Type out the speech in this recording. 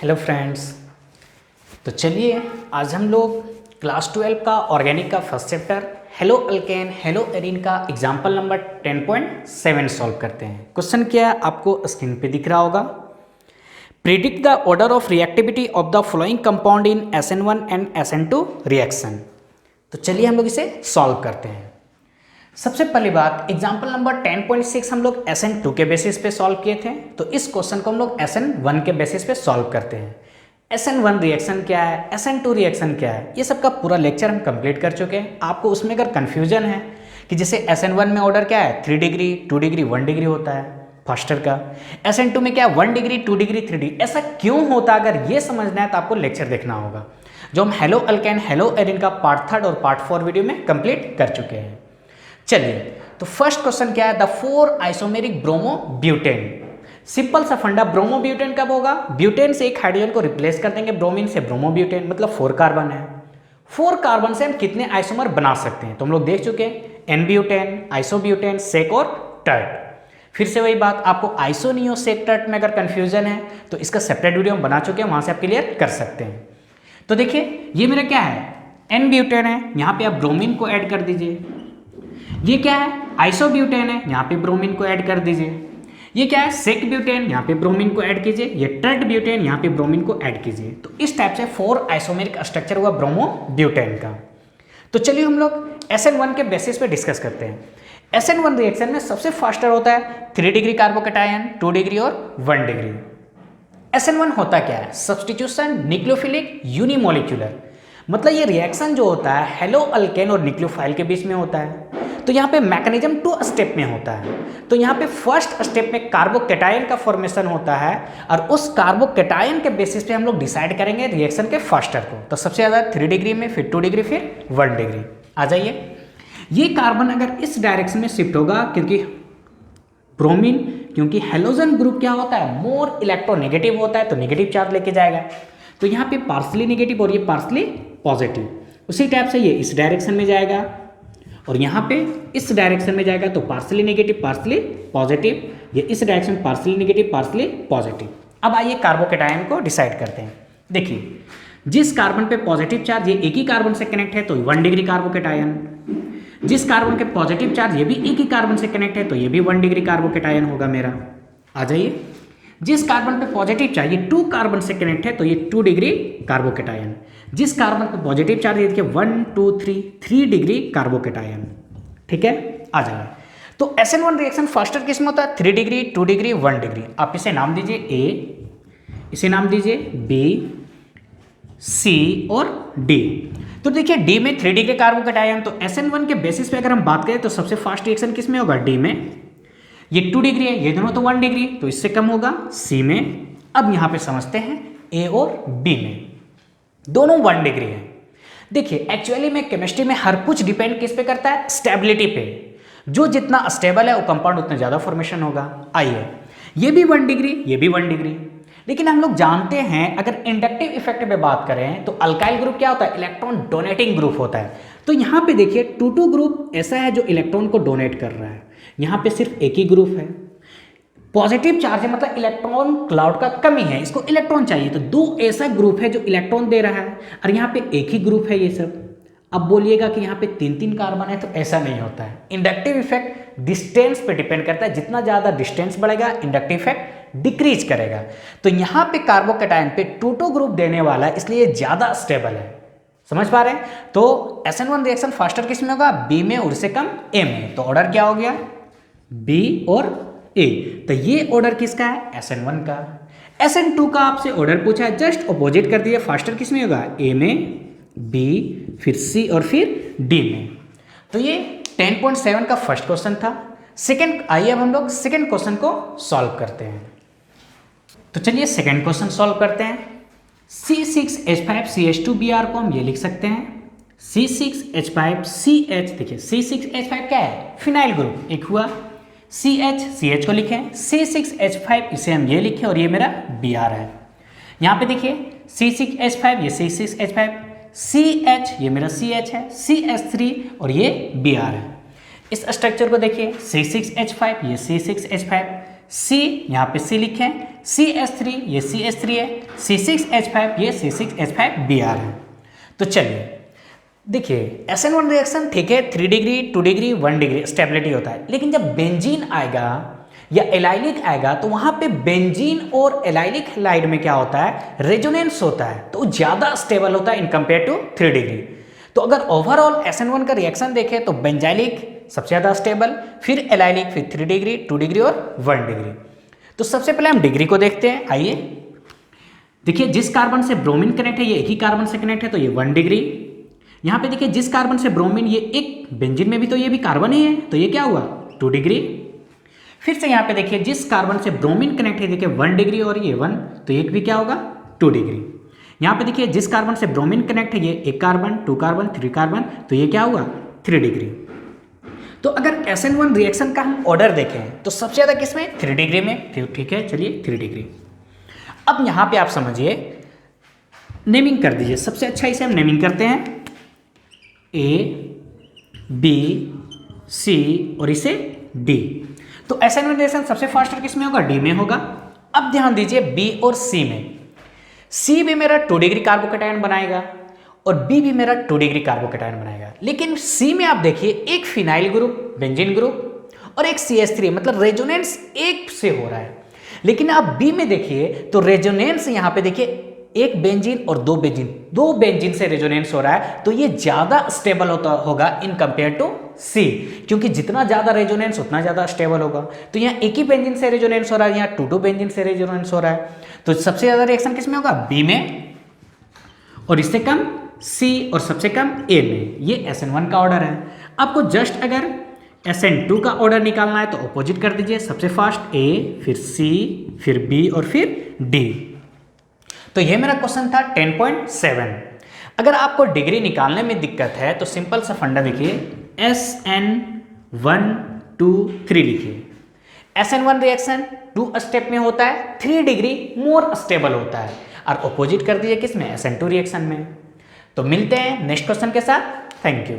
Hello friends. तो चलिए आज हम लोग क्लास 12 का ऑर्गेनिक का first chapter hello alkane hello arene का एग्जाम्पल नंबर 10.7 सॉल्व करते हैं। क्वेश्चन क्या है आपको स्क्रीन पे दिख रहा होगा। Predict the order of reactivity of the following compound in SN1 and SN2 reaction. तो चलिए हम लोग इसे सॉल्व करते हैं। सबसे पहली बात, एग्जाम्पल नंबर 10.6 हम लोग SN2 के बेसिस पे सॉल्व किए थे, तो इस क्वेश्चन को हम लोग SN1 के बेसिस पे सॉल्व करते हैं। SN1 रिएक्शन क्या है, SN2 रिएक्शन क्या है, ये सब का पूरा लेक्चर हम कंप्लीट कर चुके हैं। आपको उसमें अगर कन्फ्यूजन है कि जैसे SN1 में ऑर्डर क्या है 3 डिग्री 2 डिग्री 1 डिग्री होता है फास्टर का, SN2 में क्या 1 डिग्री 2 डिग्री 3 डिग्री, ऐसा क्यों होता है, अगर ये समझना है तो आपको लेक्चर देखना होगा जो हम हेलो अल्केन हेलो एरीन का पार्ट 3 और पार्ट 4 वीडियो में कंप्लीट कर चुके हैं। चलिए, तो फर्स्ट क्वेश्चन क्या है, the 4 isomeric bromo butane. Simple सा फंडा, ब्रोमो ब्यूटेन कब होगा, ब्यूटेन से एक हाइड्रोजन को रिप्लेस कर देंगे ब्रोमीन से, ब्रोमो ब्यूटेन मतलब 4 कार्बन है। 4 कार्बन से हम कितने आइसोमर बना सकते हैं तो हम लोग देख चुके हैं, एन ब्यूटेन, आइसोब्यूटेन, सेक और टर्ट। फिर से वही बात, आपको आइसो नियो सेक टर्ट में अगर कंफ्यूजन है तो इसका सेपरेट वीडियो हम बना चुके हैं, वहां से आप क्लियर कर सकते हैं। तो देखिए ये मेरा क्या है, एन ब्यूटेन है, यहाँ पे आप ब्रोमीन को ऐड कर दीजिए। ये क्या है, आइसोब्यूटेन है, यहाँ पे ब्रोमीन को ऐड कर दीजिए। ये क्या है, सेक ब्यूटेन, यहाँ पे ब्रोमीन को ऐड कीजिए। ये टर्ट ब्यूटेन, यहाँ पे ब्रोमीन को ऐड कीजिए। तो इस टाइप से 4 आइसोमेरिक स्ट्रक्चर हुआ ब्रोमो ब्यूटेन का। तो चलिए हम लोग SN1 के बेसिस पे डिस्कस करते हैं। SN1 रिएक्शन में सबसे फास्टर होता है 3 डिग्री कार्बोकैटायन, 2 डिग्री और 1 डिग्री। SN1 होता क्या है, सब्स्टिट्यूशन न्यूक्लियोफिलिक यूनिमोलिक्यूलर, मतलब ये रिएक्शन जो होता है हेलो अल्केन और न्यूक्लियोफाइल के बीच में होता है। तो यहाँ पे मैकेनिज्म 2 स्टेप में होता है। तो यहाँ पे फर्स्ट स्टेप में कार्बोकैटायन का फॉर्मेशन होता है और उस कार्बोकैटायन के बेसिस पे हम लोग डिसाइड करेंगे रिएक्शन के फास्टर को। तो सबसे ज़्यादा 3 डिग्री में, फिर 2 डिग्री, फिर 1 डिग्री। आ जाइए, ये कार्बन अगर इस डायरेक्शन में शिफ्ट होगा क्योंकि ब्रोमीन, क्योंकि हेलोजन ग्रुप क्या होता है मोर इलेक्ट्रोनेगेटिव होता है, तो नेगेटिव चार्ज लेके जाएगा। तो यहाँ पे पार्सली नेगेटिव और ये पार्सली पॉजिटिव, उसी टाइप से ये इस डायरेक्शन में जाएगा और यहाँ पे इस डायरेक्शन में जाएगा, तो पार्सली नेगेटिव पार्सली पॉजिटिव, ये इस direction partially negative partially positive. अब आइए कार्बोकैटायन को डिसाइड करते हैं। देखिए, जिस कार्बन पे पॉजिटिव चार्ज ये एक ही कार्बन से कनेक्ट है तो 1 डिग्री कार्बोकैटायन, जिस कार्बन के पॉजिटिव चार्ज ये भी एक ही कार्बन से कनेक्ट है तो ये भी 1 डिग्री कार्बोकैटायन होगा मेरा। आ जाइए, जिस कार्बन पे पॉजिटिव चार्ज ये 2 कार्बन से कनेक्ट है तो ये 2 डिग्री कार्बोकैटायन, जिस कार्बन पे पॉजिटिव चार्ज ये देखिए 1 2 3 डिग्री कार्बोकैटायन। ठीक है, आ जाइए। तो SN1 रिएक्शन फास्टर किस में होता है, 3 डिग्री 2 डिग्री 1 डिग्री। आप इसे नाम दीजिए A, इसे नाम दीजिए B, C और D। तो देखिए D में 3 डिग्री कार्बोकैटायन, तो SN1 के बेसिस पे अगर हम बात करें तो सबसे फास्ट रिएक्शन किस में होगा, D में। ये 2 डिग्री है, ये दोनों तो 1 डिग्री, तो इससे कम होगा C में। अब यहाँ पे समझते हैं A और B में, दोनों 1 डिग्री है। देखिए एक्चुअली में केमिस्ट्री में हर कुछ डिपेंड किस पे करता है, स्टेबिलिटी पे। जो जितना स्टेबल है वो कंपाउंड उतना ज़्यादा फॉर्मेशन होगा। आइए, ये भी 1 डिग्री, ये भी 1 डिग्री, लेकिन हम लोग जानते हैं अगर इंडक्टिव इफेक्ट पे बात करें तो अल्काइल ग्रुप क्या होता है, इलेक्ट्रॉन डोनेटिंग ग्रुप होता है। तो यहाँ पे देखिए 2 ग्रुप ऐसा है जो इलेक्ट्रॉन को डोनेट कर रहा है, यहाँ पे सिर्फ एक ही ग्रुप है। पॉजिटिव चार्ज है मतलब इलेक्ट्रॉन क्लाउड का कमी है, इसको इलेक्ट्रॉन चाहिए, तो 2 ऐसा ग्रुप है जो इलेक्ट्रॉन दे रहा है और यहाँ पे एक ही ग्रुप है ये सब। अब बोलिएगा कि यहाँ पे 3 कार्बन है, तो ऐसा नहीं होता है। इंडक्टिव इफेक्ट डिस्टेंस पे डिपेंड करता है, जितना ज़्यादा डिस्टेंस बढ़ेगा इंडक्टिव इफेक्ट डिक्रीज करेगा। तो यहाँ पे कार्बोकैटायन पे 2 ग्रुप देने वाला है, इसलिए ज़्यादा स्टेबल है। समझ पा रहे हैं। तो SN1 रिएक्शन फास्टर किस में होगा, B में और उससे कम A में। तो ऑर्डर क्या हो गया, B और A। तो ये ऑर्डर किसका है, SN1 का। SN2 का आपसे ऑर्डर पूछा है, जस्ट अपोजिट कर दिया, फास्टर किस में होगा, A में, B, फिर C और फिर D में। तो ये 10.7 का फर्स्ट क्वेश्चन था। सेकंड, आइए अब हम लोग सेकंड क्वेश्चन को सॉल्व करते हैं। तो चलिए सेकंड क्वेश्चन सॉल्व करते हैं। C6H5CH2Br को हम ये लिख सकते हैं C6H5CH। देखिए C6H5 क्या है, फिनाइल ग्रुप एक हुआ। CH को लिखें, C6H5 इसे हम ये लिखें और ये मेरा Br है। यहाँ पे देखिए C6H5 ये C6H5, CH ये मेरा CH है, CH3 और ये Br है। इस स्ट्रक्चर को देखिए C6H5 ये C6H5, C यहाँ पे C लिखें, CH3 ये CH3 है, C6H5 ये C6H5Br है। तो चलिए देखिए SN1 रिएक्शन ठीक है 3 डिग्री 2 डिग्री 1 डिग्री स्टेबिलिटी होता है, लेकिन जब बेंजीन आएगा या एलाइलिक आएगा तो वहां पे बेंजीन और एलाइलिक हैलाइड में क्या होता है, रेजोनेंस होता है, तो ज़्यादा स्टेबल होता है इन कंपेयर टू 3 डिग्री। तो अगर ओवरऑल SN1 का रिएक्शन देखें तो बेंजाइलिक सबसे ज़्यादा स्टेबल, फिर एलाइलिक, फिर 3 डिग्री 2 डिग्री और 1 डिग्री। तो सबसे पहले हम डिग्री को देखते हैं। आइए देखिए जिस कार्बन से ब्रोमीन कनेक्ट है ये एक ही कार्बन से कनेक्ट है तो ये 1 डिग्री। यहाँ पे देखिए जिस कार्बन से ब्रोमीन ये एक बेंजीन में भी तो ये भी कार्बन ही है तो ये क्या हुआ 2 डिग्री। फिर से यहाँ पे देखिए जिस कार्बन से ब्रोमीन कनेक्ट है देखिए 1 डिग्री और ये 1 तो ये भी क्या होगा 2 डिग्री। यहाँ पे देखिए जिस कार्बन से ब्रोमीन कनेक्ट है ये एक कार्बन 2 कार्बन 3 कार्बन तो ये क्या हुआ 3 डिग्री। तो अगर SN1 रिएक्शन का हम ऑर्डर देखें तो सबसे ज़्यादा किस में 3 डिग्री में, ठीक है चलिए 3 डिग्री। अब यहाँ पे आप समझिए नेमिंग कर दीजिए, सबसे अच्छा इसे हम नेमिंग करते हैं A B C और इसे D। तो SN1 रिएक्शन सबसे फास्टर किस में होगा D में होगा। अब ध्यान दीजिए B और C में, C भी मेरा 2 डिग्री कार्बोकेटायन बनाएगा और B भी मेरा 2 डिग्री कार्बोकेटायन बनाएगा, लेकिन C में आप देखिए एक फिनाइल ग्रुप बेंजीन ग्रुप और एक CH3 मतलब रेजोनेंस एक से हो रहा है। लेकिन आप B में देखिए तो रेजोनेंस यहाँ पे देखिए एक बेंजीन और दो बेंजीन से रेजोनेंस हो रहा है, तो ये ज्यादा स्टेबल होगा इन कंपेयर टू C, क्योंकि जितना ज्यादा रेजोनेंस उतना ज्यादा स्टेबल होगा। तो यहाँ एक ही बेंजीन से रेजोनेंस हो रहा है, यहाँ 2 बेंजीन से रेजोनेंस हो रहा है, तो सबसे ज्यादा रिएक्शन किस में होगा B में और इससे कम C और सबसे कम A में। ये SN1 का ऑर्डर है। आपको जस्ट अगर SN2 का ऑर्डर निकालना है तो अपोजिट कर दीजिए, सबसे फास्ट A फिर C फिर B और फिर D। तो ये मेरा क्वेश्चन था 10.7। अगर आपको डिग्री निकालने में दिक्कत है तो सिंपल सा फंडा देखिए SN1 2 3 लिखिए। SN1 रिएक्शन 2 स्टेप में होता है, 3 डिग्री मोर स्टेबल होता है, और अपोजिट कर दीजिए किसमें SN2 रिएक्शन में। तो मिलते हैं नेक्स्ट क्वेश्चन के साथ। Thank you.